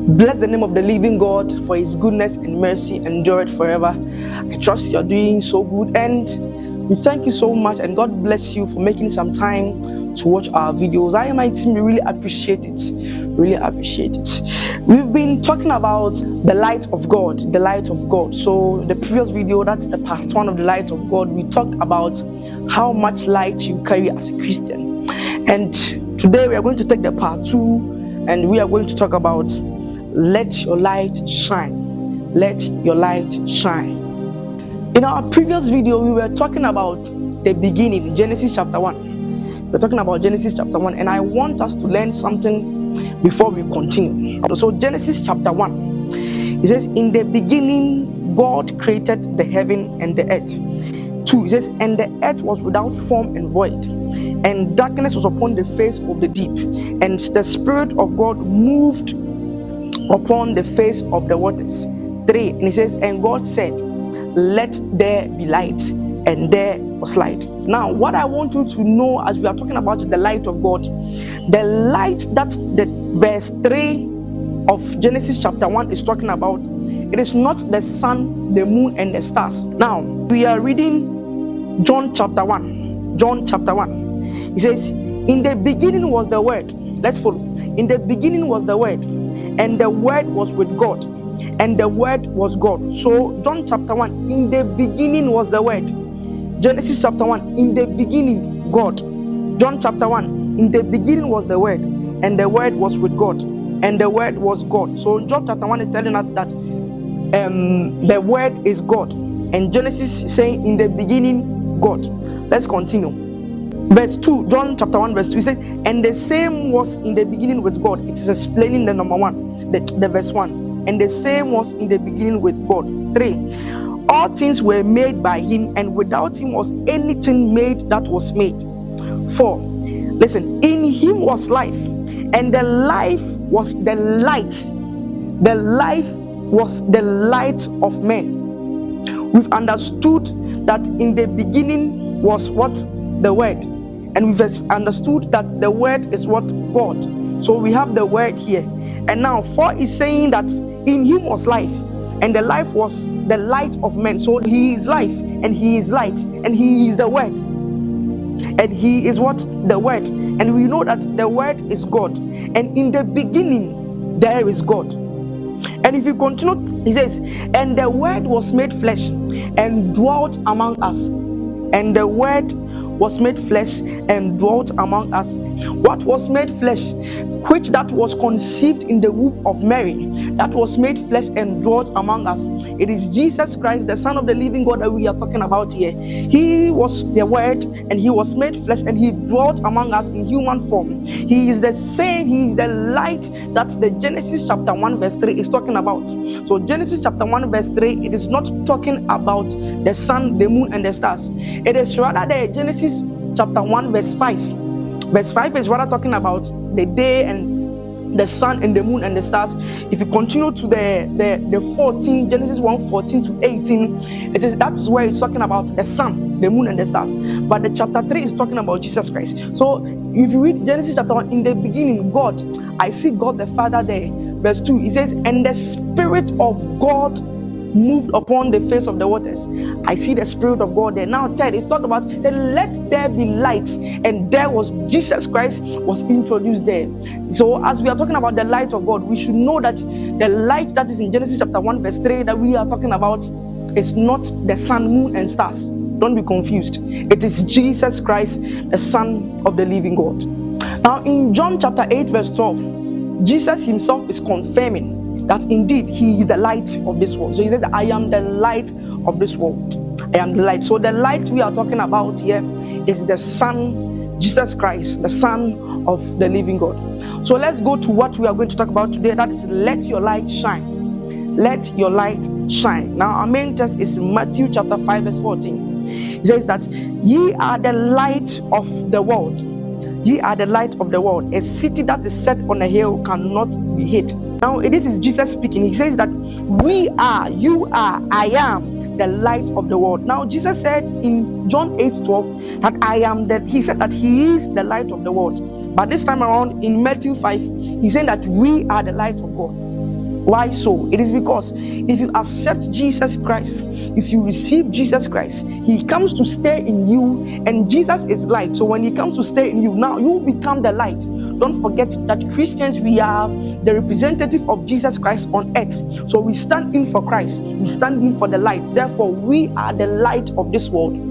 Bless the name of the living God, for his goodness and mercy endureth forever. I trust you're doing so good, and we thank you so much, and God bless you for making some time to watch our videos. I and my team, we really appreciate it. We've been talking about the light of God. So the previous video, that's the part 1 of the light of God, we talked about how much light you carry as a Christian. And today we are going to take the part 2, and we are going to talk about let your light shine. Let your light shine. In our previous video, we were talking about the beginning, Genesis chapter 1. We're talking about Genesis chapter 1, and I want us to learn something before we continue. So Genesis chapter 1, it says, in the beginning, God created the heaven and the earth. 2, it says, and the earth was without form and void, and darkness was upon the face of the deep, and the Spirit of God moved upon the face of the waters. 3, and it says, and God said, let there be light, and there was light. Now, what I want you to know as we are talking about the light of God, the light that the verse 3 of Genesis chapter 1 is talking about, it is not the sun, the moon, and the stars. Now, we are reading John chapter 1. It says, in the beginning was the Word. Let's follow. In the beginning was the Word, and the Word was with God, and the Word was God. So John chapter 1, in the beginning was the Word. Genesis chapter 1, in the beginning, God. John chapter 1, in the beginning was the Word, and the Word was with God, and the Word was God. So John chapter 1 is telling us that the Word is God, and Genesis is saying in the beginning, God. Let's continue. Verse 2, John chapter 1 verse 2, it says, and the same was in the beginning with God. It is explaining the number 1, the verse 1. And the same was in the beginning with God. 3, all things were made by him, and without him was anything made that was made. 4, listen, in him was life, and the life was the light. The life was the light of men. We've understood that in the beginning was what? The Word. And we've understood that the Word is what? God. So we have the Word here. And now 4 is saying that in him was life, and the life was the light of men. So he is life, and he is light, and he is the Word. And he is what? The Word. And we know that the Word is God. And in the beginning, there is God. And if you continue, he says, and the Word was made flesh and dwelt among us. And the Word was made flesh and dwelt among us. What was made flesh? Which that was conceived in the womb of Mary, that was made flesh and dwelt among us. It is Jesus Christ, the Son of the living God, that we are talking about here. He was the Word, and he was made flesh, and he dwelt among us in human form. He is the same, he is the light that the Genesis chapter 1 verse 3 is talking about. So Genesis chapter 1 verse 3, it is not talking about the sun, the moon, and the stars. It is rather the Genesis chapter 1 verse 5. Verse 5 is rather talking about the day and the sun and the moon and the stars. If you continue to the 14, Genesis 1:14 to 18, that's where it's talking about the sun, the moon, and the stars. But the chapter 3 is talking about Jesus Christ. So if you read Genesis chapter 1, in the beginning, God, I see God the Father there. Verse 2, it says, and the Spirit of God moved upon the face of the waters. I see the Spirit of God there. Now 3, it's talked about, said, let there be light, and there was Jesus Christ was introduced there. So as we are talking about the light of God, we should know that the light that is in Genesis chapter 1 verse 3 that we are talking about is not the sun, moon, and stars. Don't be confused. It is Jesus Christ, the Son of the living God. Now in John chapter 8 verse 12, Jesus himself is confirming that indeed he is the light of this world. So he said, I am the light of this world. I am the light. So the light we are talking about here is the Son, Jesus Christ, the Son of the living God. So let's go to what we are going to talk about today. That is, let your light shine. Let your light shine. Now our main text is Matthew chapter 5 verse 14. It says that ye are the light of the world. Ye are the light of the world. A city that is set on a hill cannot be hid. Now, this is Jesus speaking. He says that we are, you are, I am the light of the world. Now, Jesus said in John 8:12 that I am that. He said that he is the light of the world. But this time around in Matthew 5, he's saying that we are the light of God. Why so? It is because if you accept Jesus Christ, if you receive Jesus Christ, he comes to stay in you, and Jesus is light. So when he comes to stay in you, now you become the light. Don't forget that Christians, we are the representative of Jesus Christ on earth. So we stand in for Christ, we stand in for the light. Therefore, we are the light of this world.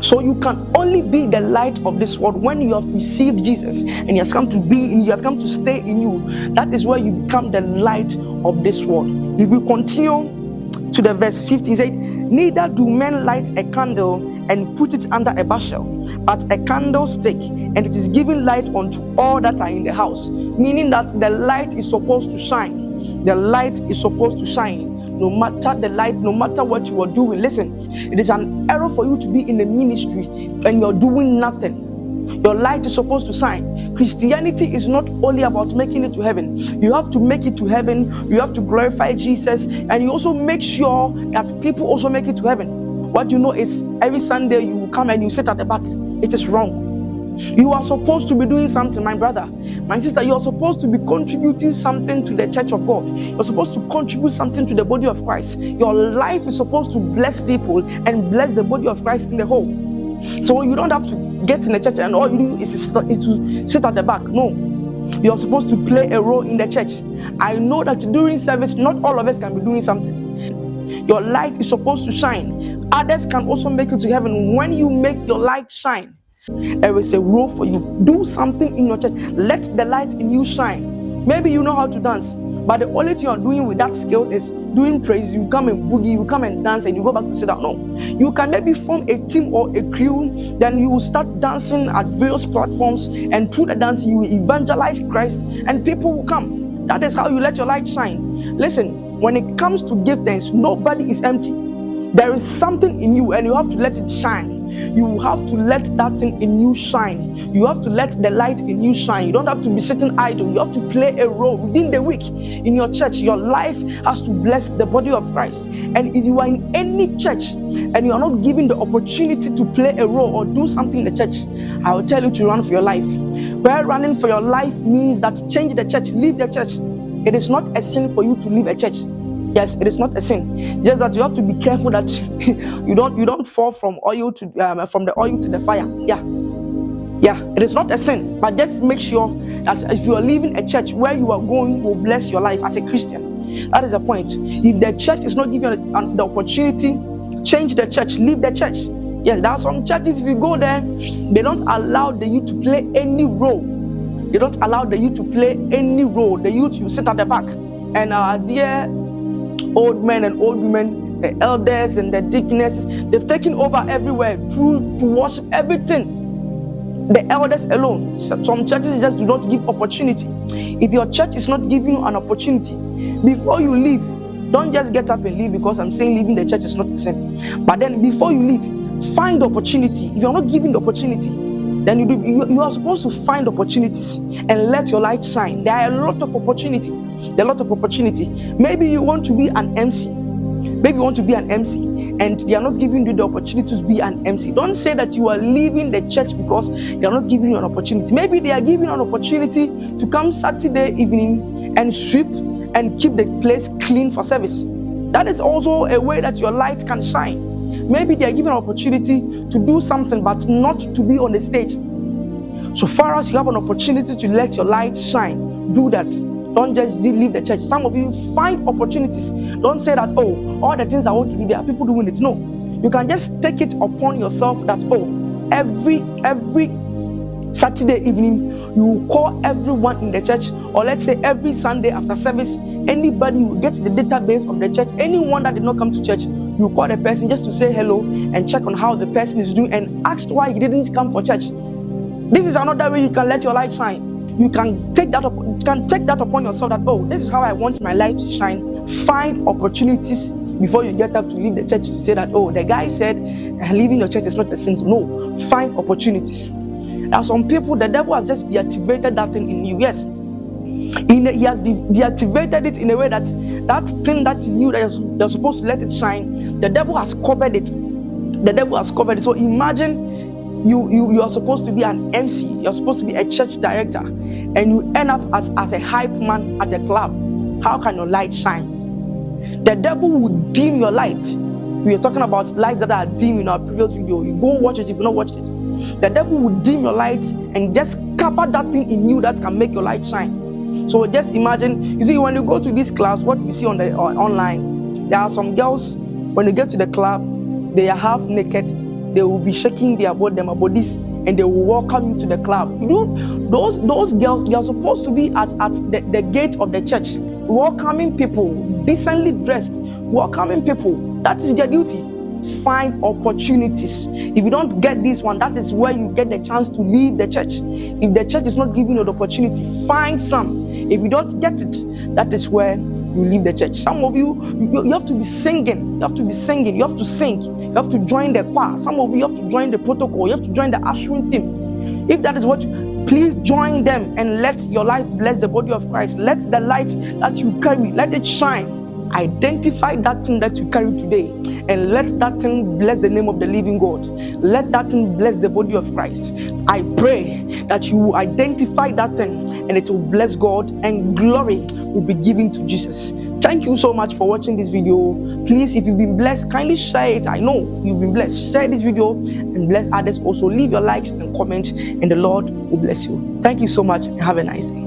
So you can only be the light of this world when you have received Jesus and he has come to be in you, have come to stay in you. That is where you become the light of this world. If we continue to the verse 50, he said, neither do men light a candle and put it under a bushel, but a candlestick, and it is giving light unto all that are in the house. Meaning that the light is supposed to shine. The light is supposed to shine. No matter the light, no matter what you are doing. Listen, it is an error for you to be in the ministry and you're doing nothing. Your light is supposed to shine. Christianity is not only about making it to heaven. You have to make it to heaven. You have to glorify Jesus, and you also make sure that people also make it to heaven. What you know is every Sunday you will come and you sit at the back. It is wrong. You are supposed to be doing something, my brother, my sister. You are supposed to be contributing something to the church of God. You're supposed to contribute something to the body of Christ. Your life is supposed to bless people and bless the body of Christ in the whole. So you don't have to get in the church and all you do is to sit at the back. No, you're supposed to play a role in the church. I know that during service, not all of us can be doing something. Your light is supposed to shine. Others can also make it to heaven. When you make your light shine, there is a role for you. Do something in your church. Let the light in you shine. Maybe you know how to dance, but the only thing you're doing with that skill is doing praise. You come and boogie, you come and dance, and you go back to sit down. No, you can maybe form a team or a crew. Then you will start dancing at various platforms, and through the dance you will evangelize Christ, and people will come. That is how you let your light shine. Listen, when it comes to give thanks, nobody is empty. There is something in you, and you have to let it shine. You have to let that thing in you shine. You have to let the light in you shine. You don't have to be sitting idle. You have to play a role within the week in your church. Your life has to bless the body of Christ. And if you are in any church and you are not given the opportunity to play a role or do something in the church, I will tell you to run for your life. Where running for your life means that change the church, leave the church. It is not a sin for you to leave a church. Yes, it is not a sin. Just that you have to be careful that you don't fall from oil to from the oil to the fire. Yeah, it is not a sin. But just make sure that if you are leaving a church, where you are going will bless your life as a Christian. That is the point. If the church is not giving you the opportunity, change the church, leave the church. Yes, there are some churches, if you go there, they don't allow the youth to play any role. They don't allow the youth to play any role. The youth, you sit at the back, and our dear old men and old women, the elders and the deaconesses, they've taken over everywhere to worship everything. The elders alone. Some churches just do not give opportunity. If your church is not giving you an opportunity, before you leave, don't just get up and leave because I'm saying leaving the church is not the same. But then before you leave, find opportunity. If you're not given the opportunity, then you are supposed to find opportunities and let your light shine. There are a lot of opportunity. Maybe you want to be an MC. And they are not giving you the opportunity to be an MC. Don't say that you are leaving the church because they are not giving you an opportunity. Maybe they are giving you an opportunity to come Saturday evening and sweep and keep the place clean for service. That is also a way that your light can shine. Maybe they are given an opportunity to do something but not to be on the stage. So far as you have an opportunity to let your light shine, do that. Don't just leave the church. Some of you find opportunities. Don't say that, oh, all the things I want to do, there are people doing it. No. You can just take it upon yourself that, oh, every Saturday evening, you call everyone in the church, or let's say every Sunday after service, anybody who gets the database of the church, anyone that did not come to church, you call the person just to say hello and check on how the person is doing and ask why he didn't come for church. This is another way you can let your light shine. You can take that upon yourself that, oh, this is how I want my light to shine. Find opportunities before you get up to leave the church to say that, oh, the guy said leaving your church is not a sin. No, find opportunities. There are some people, the devil has just deactivated that thing in you. Yes, he has deactivated it in a way that that thing that in you that you're supposed to let it shine, the devil has covered it. So imagine you are supposed to be an MC, you're supposed to be a church director, and you end up as a hype man at the club. how can your light shine? The devil will dim your light. We are talking about lights that are dim in our previous video. You go watch it if you've not watched it. The devil will dim your light and just cover that thing in you that can make your light shine. So just imagine, you see, when you go to this class, what we see on the online, there are some girls, when you get to the club, they are half naked, they will be shaking their bodies, and they will welcome you to the club. You know, those girls, they are supposed to be at the gate of the church, welcoming people, decently dressed, welcoming people. That is their duty. Find opportunities. If you don't get this one, that is where you get the chance to leave the church. If the church is not giving you the opportunity, find some. If you don't get it, that is where you leave the church. Some of you have to be singing. You have to be singing. You have to sing. You have to join the choir. Some of you have to join the protocol. You have to join the ushering team. If that is what please join them and let your life bless the body of Christ. Let the light that you carry, let it shine. Identify that thing that you carry today and let that thing bless the name of the living God. Let that thing bless the body of Christ. I pray that you will identify that thing and it will bless God and glory will be given to Jesus. Thank you so much for watching this video. Please, if you've been blessed, kindly share it. I know you've been blessed. Share this video and bless others also. Leave your likes and comments and the Lord will bless you. Thank you so much and have a nice day.